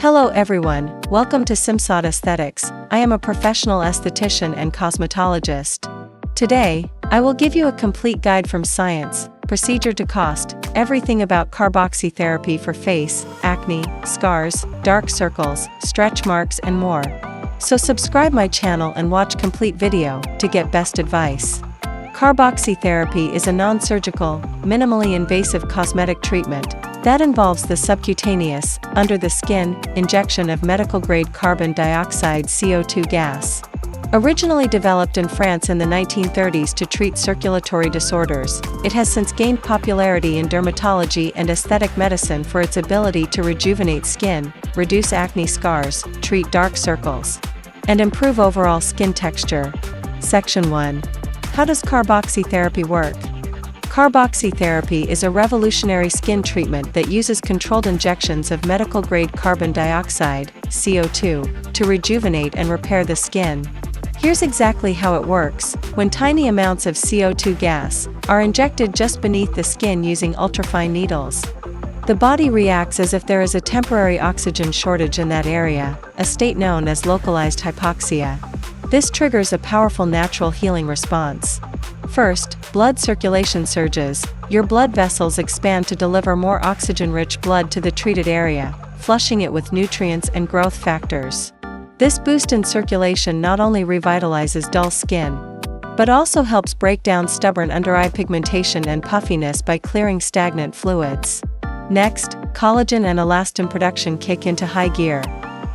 Hello everyone, welcome to Simsad Aesthetics. I am a professional esthetician and cosmetologist. Today, I will give you a complete guide from science, procedure to cost, everything about carboxy therapy for face, acne, scars, dark circles, stretch marks and more. So subscribe my channel and watch complete video to get best advice. Carboxy therapy is a non-surgical, minimally invasive cosmetic treatment that involves the subcutaneous, under the skin, injection of medical-grade carbon dioxide (CO2) gas. Originally developed in France in the 1930s to treat circulatory disorders, it has since gained popularity in dermatology and aesthetic medicine for its ability to rejuvenate skin, reduce acne scars, treat dark circles, and improve overall skin texture. Section 1. How does carboxy therapy work? Carboxy therapy is a revolutionary skin treatment that uses controlled injections of medical-grade carbon dioxide, CO2, to rejuvenate and repair the skin. Here's exactly how it works. When tiny amounts of CO2 gas are injected just beneath the skin using ultrafine needles, the body reacts as if there is a temporary oxygen shortage in that area, a state known as localized hypoxia. This triggers a powerful natural healing response. First, blood circulation surges. Your blood vessels expand to deliver more oxygen-rich blood to the treated area, flushing it with nutrients and growth factors. This boost in circulation not only revitalizes dull skin, but also helps break down stubborn under-eye pigmentation and puffiness by clearing stagnant fluids. Next, collagen and elastin production kick into high gear.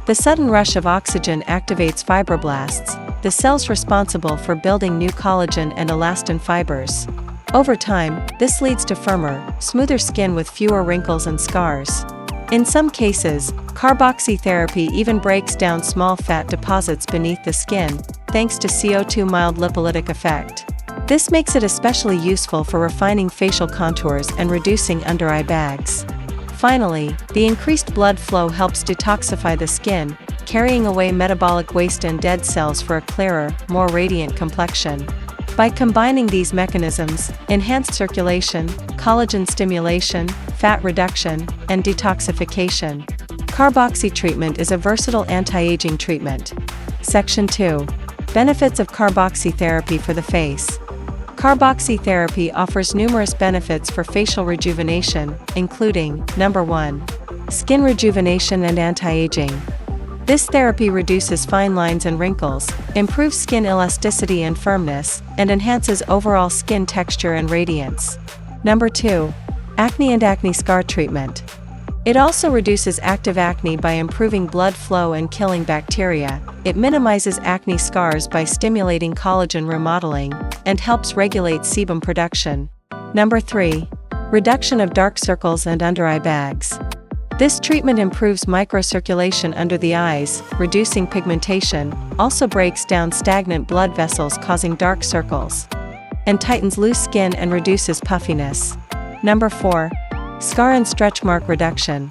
The sudden rush of oxygen activates fibroblasts, the cells responsible for building new collagen and elastin fibers. Over time, this leads to firmer, smoother skin with fewer wrinkles and scars. In some cases, carboxy therapy even breaks down small fat deposits beneath the skin, thanks to CO2 mild lipolytic effect. This makes it especially useful for refining facial contours and reducing under-eye bags. Finally, the increased blood flow helps detoxify the skin, carrying away metabolic waste and dead cells for a clearer, more radiant complexion. By combining these mechanisms, enhanced circulation, collagen stimulation, fat reduction, and detoxification, carboxy treatment is a versatile anti-aging treatment. Section 2. Benefits of carboxy therapy for the face. Carboxy therapy offers numerous benefits for facial rejuvenation, including, number 1. Skin rejuvenation and anti-aging. This therapy reduces fine lines and wrinkles, improves skin elasticity and firmness, and enhances overall skin texture and radiance. Number 2. Acne and acne scar treatment. It also reduces active acne by improving blood flow and killing bacteria. It minimizes acne scars by stimulating collagen remodeling, and helps regulate sebum production. Number 3. Reduction of dark circles and under-eye bags. This treatment improves microcirculation under the eyes, reducing pigmentation, also breaks down stagnant blood vessels causing dark circles, and tightens loose skin and reduces puffiness. Number 4. Scar and stretch mark reduction.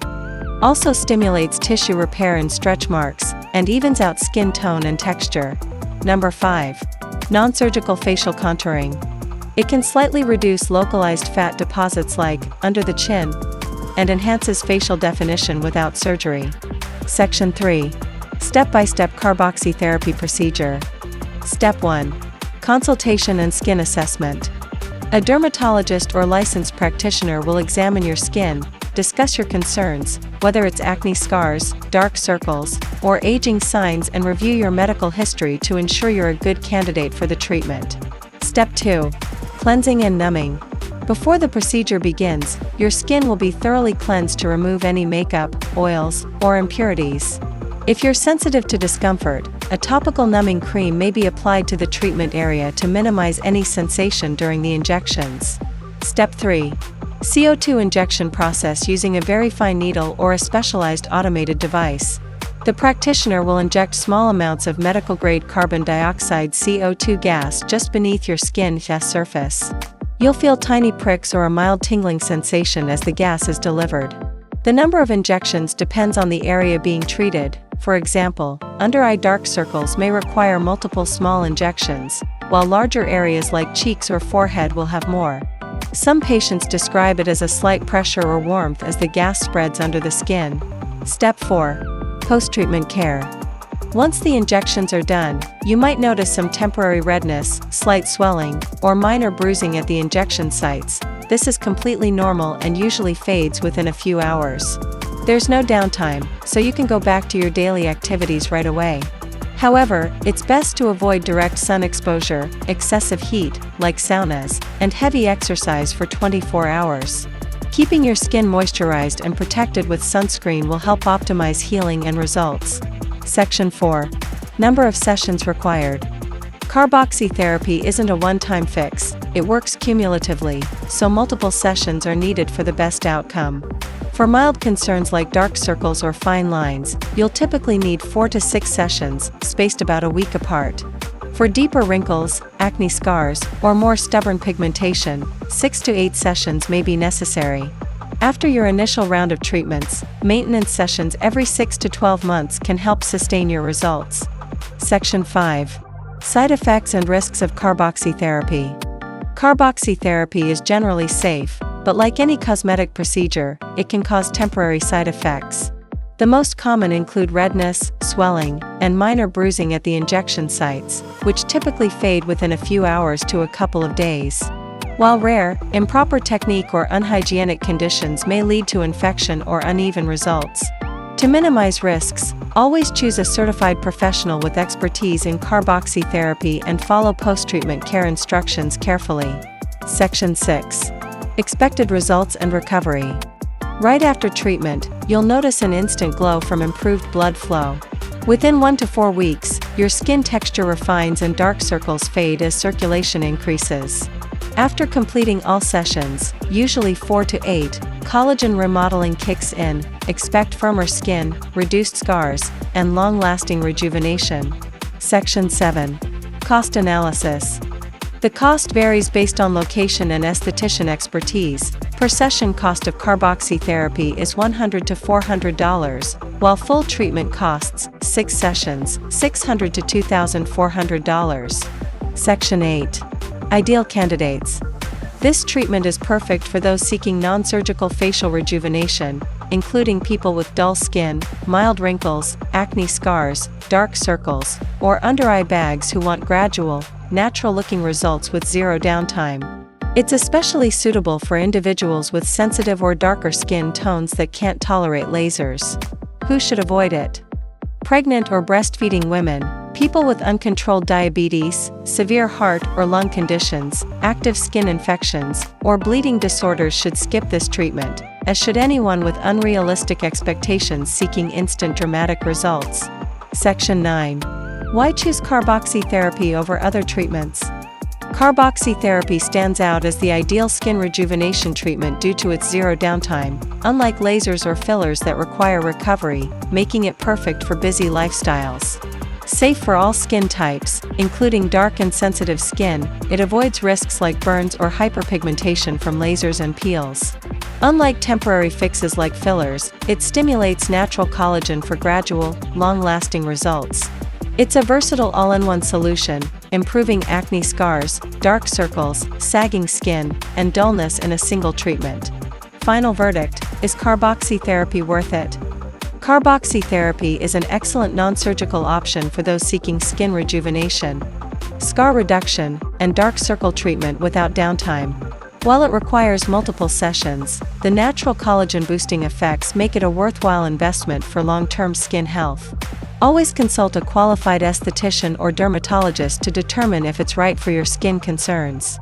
Also stimulates tissue repair and stretch marks, and evens out skin tone and texture. Number 5. Non-surgical facial contouring. It can slightly reduce localized fat deposits like under the chin, and enhances facial definition without surgery. Section 3. Step-by-step carboxy therapy procedure. Step 1. Consultation and skin assessment. A dermatologist or licensed practitioner will examine your skin, discuss your concerns, whether it's acne scars, dark circles, or aging signs, and review your medical history to ensure you're a good candidate for the treatment. Step 2. Cleansing and numbing. Before the procedure begins, your skin will be thoroughly cleansed to remove any makeup, oils, or impurities. If you're sensitive to discomfort, a topical numbing cream may be applied to the treatment area to minimize any sensation during the injections. Step 3. CO2 injection process using a very fine needle or a specialized automated device. The practitioner will inject small amounts of medical-grade carbon dioxide (CO2) gas just beneath your skin's surface. You'll feel tiny pricks or a mild tingling sensation as the gas is delivered. The number of injections depends on the area being treated. For example, under-eye dark circles may require multiple small injections, while larger areas like cheeks or forehead will have more. Some patients describe it as a slight pressure or warmth as the gas spreads under the skin. Step 4. Post-treatment care. Once the injections are done, you might notice some temporary redness, slight swelling, or minor bruising at the injection sites. This is completely normal and usually fades within a few hours. There's no downtime, so you can go back to your daily activities right away. However, it's best to avoid direct sun exposure, excessive heat, like saunas, and heavy exercise for 24 hours. Keeping your skin moisturized and protected with sunscreen will help optimize healing and results. Section 4. Number of sessions required. Carboxy therapy isn't a one-time fix, it works cumulatively, so multiple sessions are needed for the best outcome. For mild concerns like dark circles or fine lines, you'll typically need 4 to 6 sessions, spaced about a week apart. For deeper wrinkles, acne scars, or more stubborn pigmentation, 6 to 8 sessions may be necessary. After your initial round of treatments, maintenance sessions every 6 to 12 months can help sustain your results. Section 5. Side effects and risks of carboxy therapy. Carboxy therapy is generally safe, but like any cosmetic procedure, it can cause temporary side effects. The most common include redness, swelling, and minor bruising at the injection sites, which typically fade within a few hours to a couple of days. While rare, improper technique or unhygienic conditions may lead to infection or uneven results. To minimize risks, always choose a certified professional with expertise in carboxy therapy and follow post-treatment care instructions carefully. Section 6. Expected results and recovery. Right after treatment, you'll notice an instant glow from improved blood flow. Within 1 to 4 weeks, your skin texture refines and dark circles fade as circulation increases. After completing all sessions, usually 4 to 8, collagen remodeling kicks in. Expect firmer skin, reduced scars, and long-lasting rejuvenation. Section 7. Cost analysis. The cost varies based on location and esthetician expertise. Per session cost of carboxy therapy is $100 to $400, while full treatment costs, 6 sessions, $600 to $2,400. Section 8. Ideal candidates. This treatment is perfect for those seeking non-surgical facial rejuvenation, including people with dull skin, mild wrinkles, acne scars, dark circles, or under-eye bags who want gradual, natural-looking results with zero downtime. It's especially suitable for individuals with sensitive or darker skin tones that can't tolerate lasers. Who should avoid it? Pregnant or breastfeeding women, people with uncontrolled diabetes, severe heart or lung conditions, active skin infections, or bleeding disorders should skip this treatment, as should anyone with unrealistic expectations seeking instant dramatic results. Section 9. Why choose carboxy therapy over other treatments? Carboxy therapy stands out as the ideal skin rejuvenation treatment due to its zero downtime, unlike lasers or fillers that require recovery, making it perfect for busy lifestyles. Safe for all skin types, including dark and sensitive skin, it avoids risks like burns or hyperpigmentation from lasers and peels. Unlike temporary fixes like fillers, it stimulates natural collagen for gradual, long-lasting results. It's a versatile all-in-one solution, improving acne scars, dark circles, sagging skin, and dullness in a single treatment. Final verdict: is carboxy therapy worth it? Carboxy therapy is an excellent non-surgical option for those seeking skin rejuvenation, scar reduction, and dark circle treatment without downtime. While it requires multiple sessions, the natural collagen-boosting effects make it a worthwhile investment for long-term skin health. Always consult a qualified esthetician or dermatologist to determine if it's right for your skin concerns.